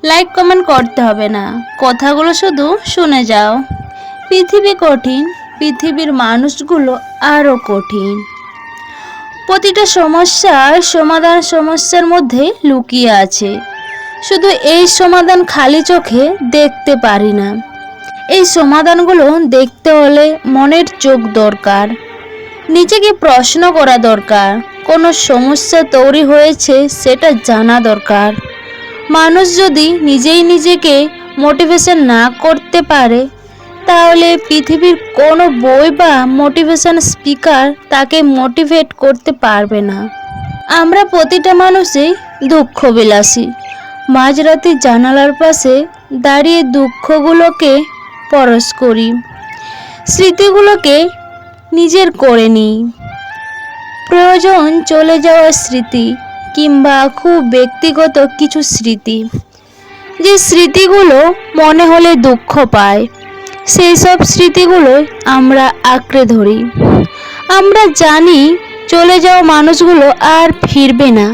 Like comment করতে হবে না, কথাগুলো শুধু শুনে যাও। পৃথিবী কঠিন, পৃথিবীর মানুষগুলো আরো কঠিন। প্রতিটা সমস্যার সমাধান সমস্যার মধ্যে লুকিয়ে আছে, শুধু এই সমাধান খালি চোখে দেখতে পারি না। এই সমাধানগুলো দেখতে হলে মনের চোখ দরকার, নিজেকে প্রশ্ন করা দরকার, কোনো সমস্যা তৈরি হয়েছে সেটা জানা দরকার। মানুষ যদি নিজেই নিজেকে মোটিভেশন না করতে পারে, তাহলে পৃথিবীর কোনো বই বা মোটিভেশন স্পিকার তাকে মোটিভেট করতে পারবে না। আমরা প্রতিটা মানুষই দুঃখ বিলাসী। মাঝরাতে জানালার পাশে দাঁড়িয়ে দুঃখগুলোকে পরশ করি, স্মৃতিগুলোকে নিজের করে নিই। প্রয়োজন চলে যাওয়া স্মৃতি কিংবা খুব ব্যক্তিগত কিছু স্মৃতি, যে স্মৃতিগুলো মনে হলে দুঃখ পায়, সেই সব স্মৃতিগুলোই আমরা আঁকড়ে ধরি। আমরা জানি চলে যাওয়া মানুষগুলো আর ফিরবে না,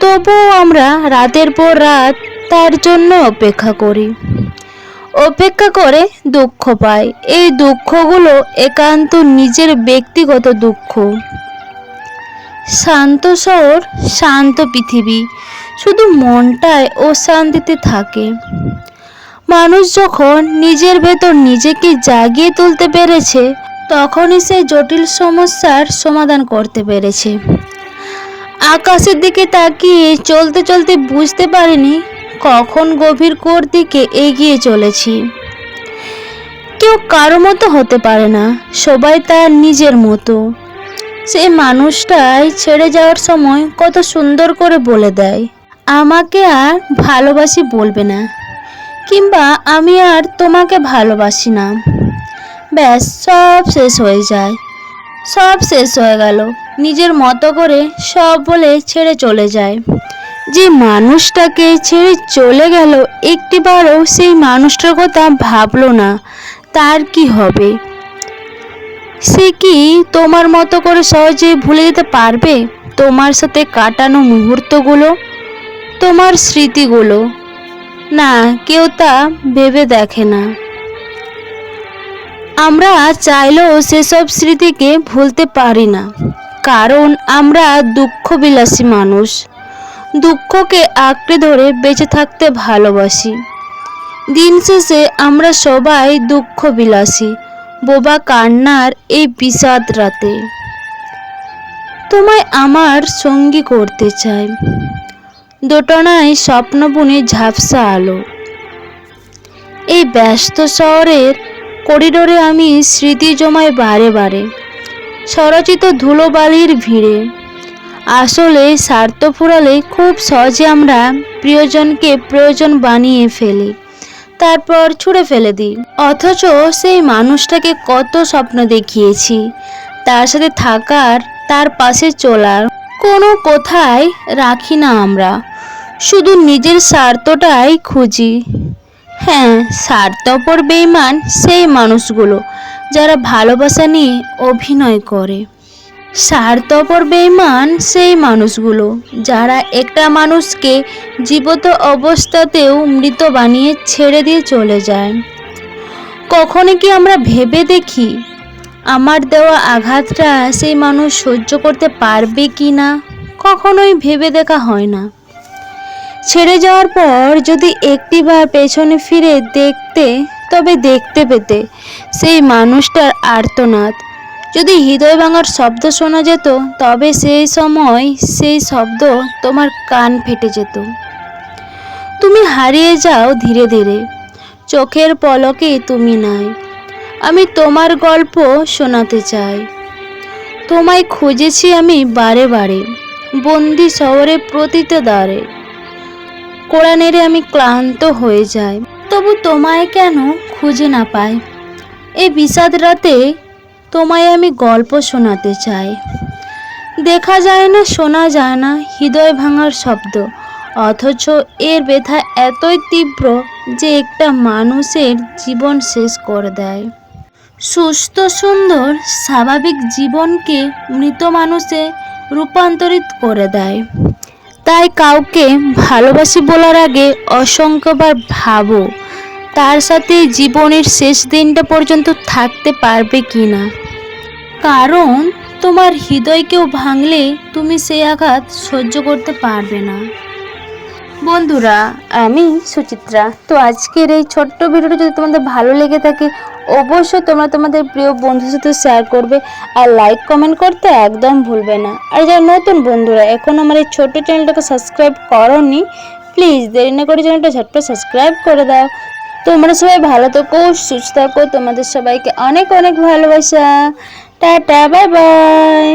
তবুও আমরা রাতের পর রাত তার জন্য অপেক্ষা করি, অপেক্ষা করে দুঃখ পাই। এই দুঃখগুলো একান্ত নিজের ব্যক্তিগত দুঃখ। শান্ত শহর, শান্ত পৃথিবী, শুধু মনটায় অশান্তিতে থাকে। মানুষ যখন নিজের ভেতর নিজেকে জাগিয়ে তুলতে পেরেছে, তখনই সে জটিল সমস্যার সমাধান করতে পেরেছে। আকাশের দিকে তাকিয়ে চলতে চলতে বুঝতে পারিনি কখন গভীর কুয়োর দিকে এগিয়ে চলেছি। কেউ কারো মতো হতে পারে না, সবাই তার নিজের মতো। সেই মানুষটাই ছেড়ে যাওয়ার সময় কত সুন্দর করে বলে দেয়, আমাকে আর ভালোবাসি বলবে না, কিংবা আমি আর তোমাকে ভালোবাসি না। ব্যাস, সব শেষ হয়ে যায়। সব শেষ হয়ে গেল, নিজের মতো করে সব বলে ছেড়ে চলে যায়। যে মানুষটাকে ছেড়ে চলে গেল, একটিবারও সেই মানুষটার কথা ভাবলো না তার কি হবে। সে কি তোমার মতো করে সহজে ভুলে যেতে পারবে তোমার সাথে কাটানো মুহূর্তগুলো, তোমার স্মৃতিগুলো? না, কেউ তা ভেবে দেখে না। আমরা চাইলেও সেসব স্মৃতিকে ভুলতে পারি না, কারণ আমরা দুঃখ বিলাসী মানুষ। দুঃখকে আঁকড়ে ধরে বেঁচে থাকতে ভালোবাসি। দিন শেষে আমরা সবাই দুঃখ বিলাসী, বোবা কান্নার এই বিষাদ রাতে। তোমায় আমার সঙ্গী করতে চাই, দোটানায় স্বপ্ন বুনে ঝাপসা আলো। এই ব্যস্ত শহরের করিডোরে আমি স্মৃতি জমাই বারে বারে, স্বরচিত ধুলোবালির ভিড়ে। আসলে স্বার্থ ফুরালে খুব সহজে আমরা প্রিয়জনকে প্রয়োজন বানিয়ে ফেলি, তারপর ছুঁড়ে ফেলে দিই। অথচ সেই মানুষটাকে কত স্বপ্ন দেখিয়েছি, তার সাথে থাকার, তার পাশে চলার। কোনো কোথায় রাখি না আমরা, শুধু নিজের স্বার্থটাই খুঁজি। হ্যাঁ, স্বার্থপর বেঈমান সেই মানুষগুলো যারা ভালোবাসা নিয়ে অভিনয় করে। স্বার্থপর বেঈমান সেই মানুষগুলো যারা একটা মানুষকে জীবিত অবস্থাতেও মৃত বানিয়ে ছেড়ে দিয়ে চলে যায়। কখনো কি আমরা ভেবে দেখি আমার দেওয়া আঘাতটা সেই মানুষ সহ্য করতে পারবে কি না? কখনোই ভেবে দেখা হয় না। ছেড়ে যাওয়ার পর যদি একটিবার পেছনে ফিরে দেখতে, তবে দেখতে পেতে সেই মানুষটার আর্তনাদ। যদি হৃদয় ভাঙার শব্দ শোনা যেত, তবে সেই সময় সেই শব্দ তোমার কান ফেটে যেত। তুমি হারিয়ে যাও ধীরে ধীরে, চোখের পলকে তুমি নাই। আমি তোমার গল্প শোনাতে চাই। তোমায় খুঁজেছি আমি বারে বারে, বন্দি শহরে প্রতিটা দ্বারে। কোরআনের আমি ক্লান্ত হয়ে যাই, তবু তোমায় কেন খুঁজে না পাই। এই বিষাদ রাতে তোমায় আমি গল্প শোনাতে চাই। দেখা যায় না, শোনা যায় না হৃদয় ভাঙার শব্দ, অথচ এর ব্যথা এতই তীব্র যে একটা মানুষের জীবন শেষ করে দেয়। সুস্থ সুন্দর স্বাভাবিক জীবনকে মৃত মানুষে রূপান্তরিত করে দেয়। তাই কাউকে ভালোবাসি বলার আগে অসংখ্যবার ভাবো তার সাথে জীবনের শেষ দিনটা পর্যন্ত থাকতে পারবে কিনা। কারণ তোমার হৃদয় কেউ ভাঙলে তুমি সেই আঘাত সহ্য করতে পারবে না। বন্ধুরা, আমি সুচিত্রা। তো আজকের এই ছোট্ট ভিডিওটা যদি তোমাদের ভালো লেগে থাকে অবশ্যই তোমরা তোমাদের প্রিয় বন্ধুর সাথে শেয়ার করবে আর লাইক কমেন্ট করতে একদম ভুলবে না। আর যারা নতুন বন্ধুরা এখন আমার এই ছোট্ট চ্যানেলটাকে সাবস্ক্রাইব করোনি, প্লিজ দেরি না করে চ্যানেলটা ঝটপট সাবস্ক্রাইব করে দাও। তোমরা সবাই ভালো থেকো, সুস্থ থাকো, তোমাদের সবাইকে অনেক অনেক ভালোবাসা। Tata, bye bye.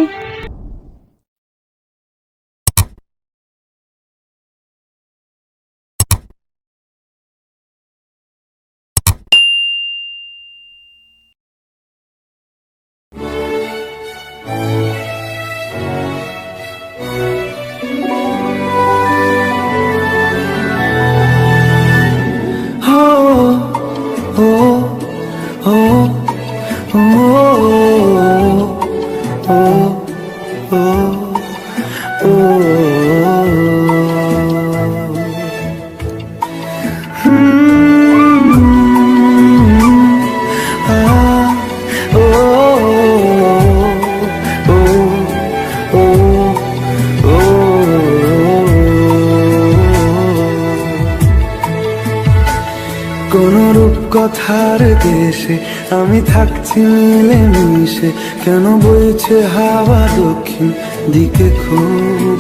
কোন রূপকথার দেশে আমি থাকছি মিলেমিশে, কেন বইছে হাওয়া দক্ষিণ দিকে খুব